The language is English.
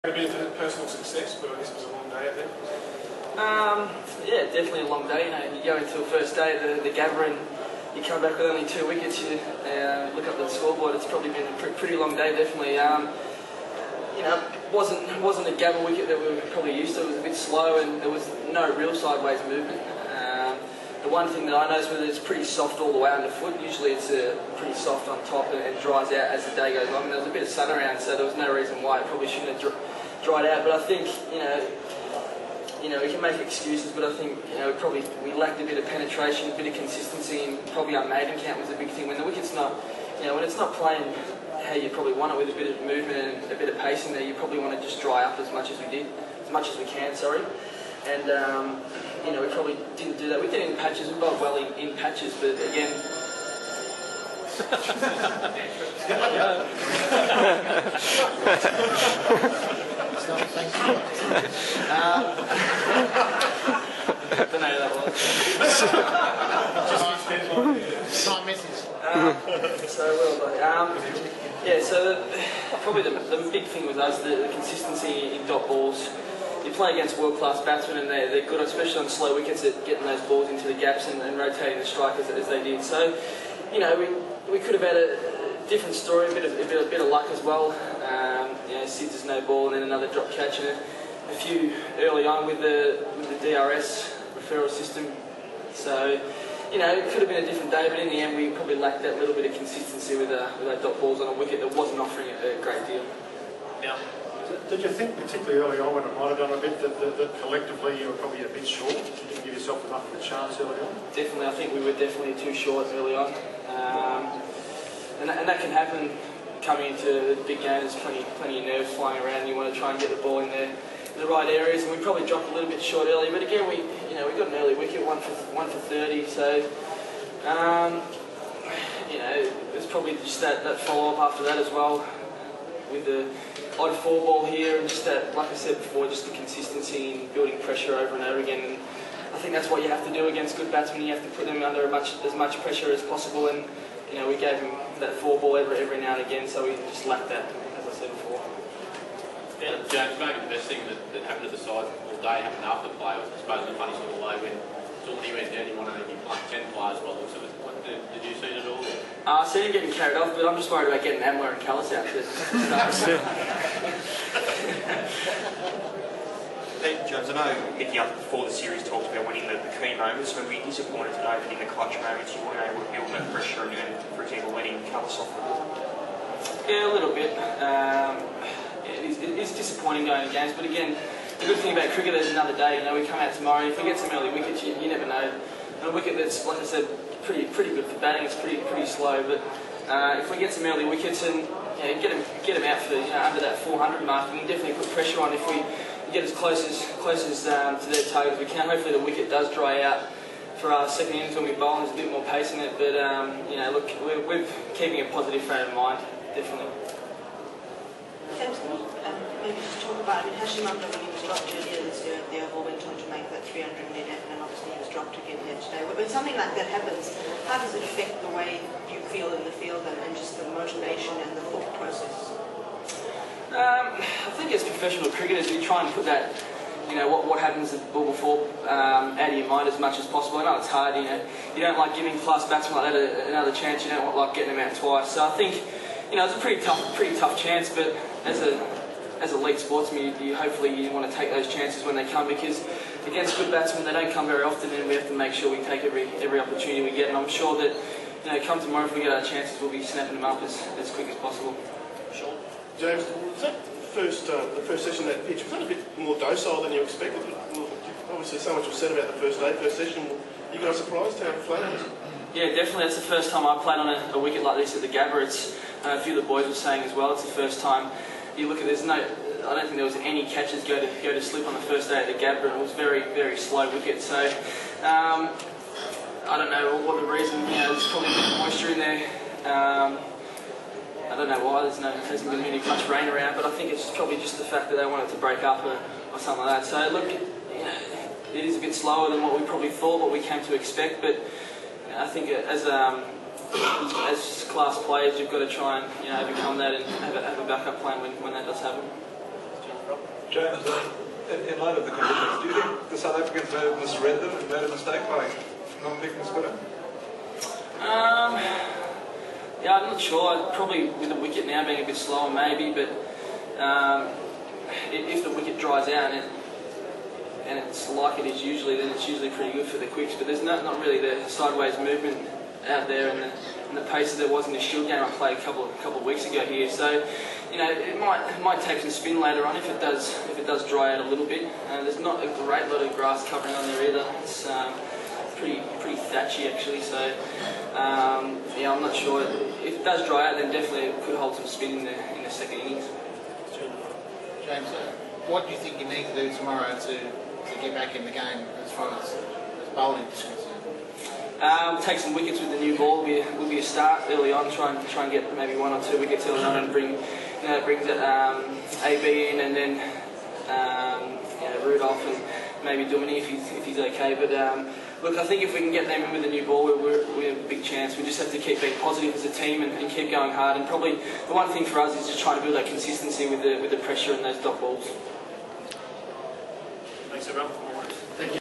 A bit of personal success, but I guess it was a long day out there. Yeah, definitely a long day. You go into the first day of the Gabba and you come back with only 2 wickets. You look up the scoreboard. It's probably been a pretty long day. Definitely, wasn't a Gabba wicket that we were probably used to. It was a bit slow and there was no real sideways movement. The one thing that I noticed was it's pretty soft all the way underfoot. Usually it's pretty soft on top and dries out as the day goes on. And there was a bit of sun around, so there was no reason why it probably shouldn't have dried out. But I think we can make excuses, but I think we lacked a bit of penetration, a bit of consistency, and probably our maiden count was a big thing. When the wicket's not, when it's not playing how you probably want it, with a bit of movement and a bit of pace in there, you probably want to just dry up as much as we can. And we probably didn't do that. We did it in patches. We got well in patches, but again. Don't know who that was. Time message. So probably the big thing with us, the consistency in dot balls. You play against world-class batsmen and they're good, especially on slow wickets, at getting those balls into the gaps and rotating the strikers as they did. So, we could have had a different story, a bit of luck as well. Sid's no ball and then another drop catch and a few early on with the DRS referral system. So, it could have been a different day, but in the end we probably lacked that little bit of consistency with our dot balls on a wicket that wasn't offering a great deal. Now, did you think particularly early on when it might have done a bit that collectively you were probably a bit short? You didn't give yourself enough of a chance early on? Definitely, I think we were definitely too short early on. And that can happen coming into the big game. There's plenty of nerves flying around. You want to try and get the ball in there, the right areas, and we probably dropped a little bit short early. But again, we got an early wicket, one for 30. So there's probably just that follow up after that as well, with the odd 4-ball here and just that, like I said before, just the consistency in building pressure over and over again. And I think that's what you have to do against good batsmen. You have to put them under as much pressure as possible. And we gave him that 4-ball every now and again, so we just lacked that, as I said before. Yeah, James, maybe the best thing that happened to the side all day happened after the play. I suppose in a funny sort of way when he went down, he wanted to be playing 10 players by the looks of it. Did you see it at all? I seen him getting carried off, but I'm just worried about getting Amler and Callis out there. James, I know Mickey up before the series talked about winning the key moments. Were we disappointed today that in the clutch moments you weren't able to build that pressure and, for example, letting Callis off the ball? Yeah, a little bit. It is disappointing going to games, but again, the good thing about cricket is another day. We come out tomorrow. If we get some early wickets, you never know. And a wicket that's, like I said, pretty good for batting. It's pretty slow, but if we get some early wickets and get them out for under that 400 mark, we can definitely put pressure on. If we get as close as to their target as we can, hopefully the wicket does dry out for our second innings when we bowl. There's a bit more pace in it, but look, we're keeping a positive frame of mind, definitely. James, maybe just talk about, Hashim Amla, when he was dropped earlier this year, the overall went on to make that 300 net, and obviously he was dropped again here today. When something like that happens, how does it affect the way you feel in the field and just the motivation and the thought process? I think as professional cricketers, you try and put that, what happens at the ball before out of your mind as much as possible. I know it's hard, you don't like giving class batsmen like that another chance, you don't like getting them out twice. So I think, it's a pretty tough chance, but as a elite sportsman, hopefully you want to take those chances when they come, because against good batsmen they don't come very often, and we have to make sure we take every opportunity we get. And I'm sure that come tomorrow, if we get our chances, we'll be snapping them up as quick as possible. Sure. James, was that the first session of that pitch, was that a bit more docile than you expected? Obviously so much was said about the first session. You guys surprised how flat it was? Yeah, definitely. That's the first time I played on a wicket like this at the Gabba. It's a few of the boys were saying as well. It's the first time you look at. I don't think there was any catches go to slip on the first day at the Gabba, and it was very, very slow wicket. So I don't know what the reason. There's probably a bit of moisture in there. I don't know why. There hasn't been any much rain around, but I think it's probably just the fact that they wanted to break up or something like that. So look, it is a bit slower than what we probably thought, what we came to expect, but I think as class players, you've got to try and overcome that and have a backup plan when that does happen. James, in light of the conditions, do you think the South Africans may have misread them and made a mistake by not picking Scudder? Yeah, I'm not sure. Probably with the wicket now being a bit slower, maybe. But if the wicket dries out and it's like it is usually, then it's usually pretty good for the quicks. But there's not really the sideways movement out there and the pace that there was in the Shield game I played a couple of weeks ago here. So, you know, it might take some spin later on if it does dry out a little bit. There's not a great lot of grass covering on there either. It's pretty thatchy actually. So, yeah, I'm not sure. If it does dry out, then definitely it could hold some spin in the second innings. James, what do you think you need to do tomorrow to get back in the game as far as bowling is concerned? Take some wickets with the new ball will be a start early on. Try and get maybe 1 or 2 wickets early on and bring AB in and then Rudolph and maybe Duminy if he's okay. But look, I think if we can get them in with the new ball, we have a big chance. We just have to keep being positive as a team and keep going hard. And probably the one thing for us is just trying to build that consistency with the pressure and those dot balls. Thanks, everyone.